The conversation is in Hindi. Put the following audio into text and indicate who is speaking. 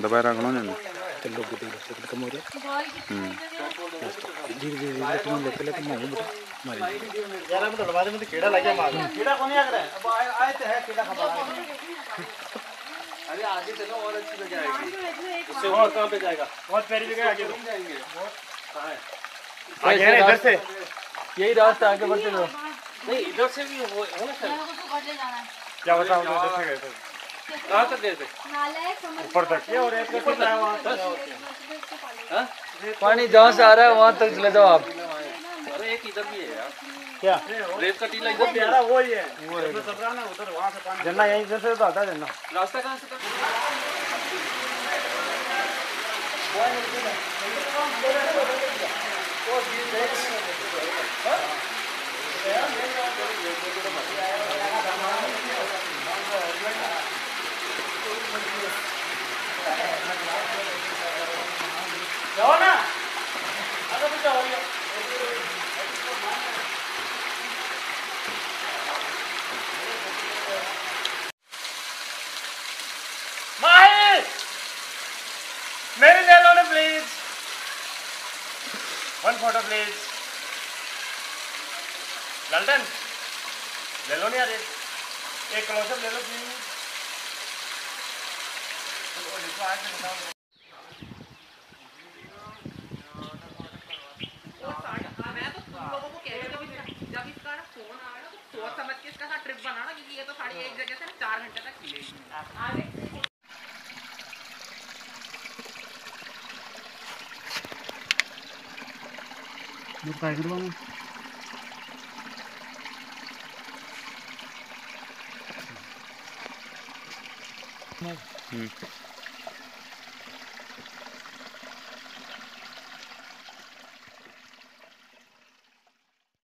Speaker 1: दबाए रखना है ना
Speaker 2: तो लोग कम हो रहे धीरे धीरे लेकिन नहीं बेटा मारी यार हम दरवाजे में कीड़ा लग गया मार कीड़ा कौन आ रहा है अब आए तो है कीड़ा खबर अरे आगे चलो और अच्छी जगह आएगी उससे और कहां पे जाएगा बहुत प्यारी जगह आगे घूम जाएंगे कहां है आगे है इधर से यही रास्ता आगे बढ़ते रहो नहीं इधर से भी हो ना सर क्या बताओ इधर से गए थे कहां तक गए थे ऊपर तक क्या और एक कितना है वहां तक हां पानी जहां से आ रहा है वहां तक चले जाओ आप अरे एक इधर भी है यार क्या रेत का टीला इधर प्यारा वो ही है वो है सबरा ना उधर वहां से पानी जन्ना यहीं से तो आता है जन्ना रास्ता कहां से जाओ ना आगे भी जाओ माहिर मेरी ले लो ना please one photo please Laltan ले लो ना यार एक क्लोजअप ले लो प्लीज समझ के इसका ट्रिप बनाना क्योंकि ये तो साड़ी एक जगह से 4 घंटे तक मिलेगी आगे मैं टाइगर वाला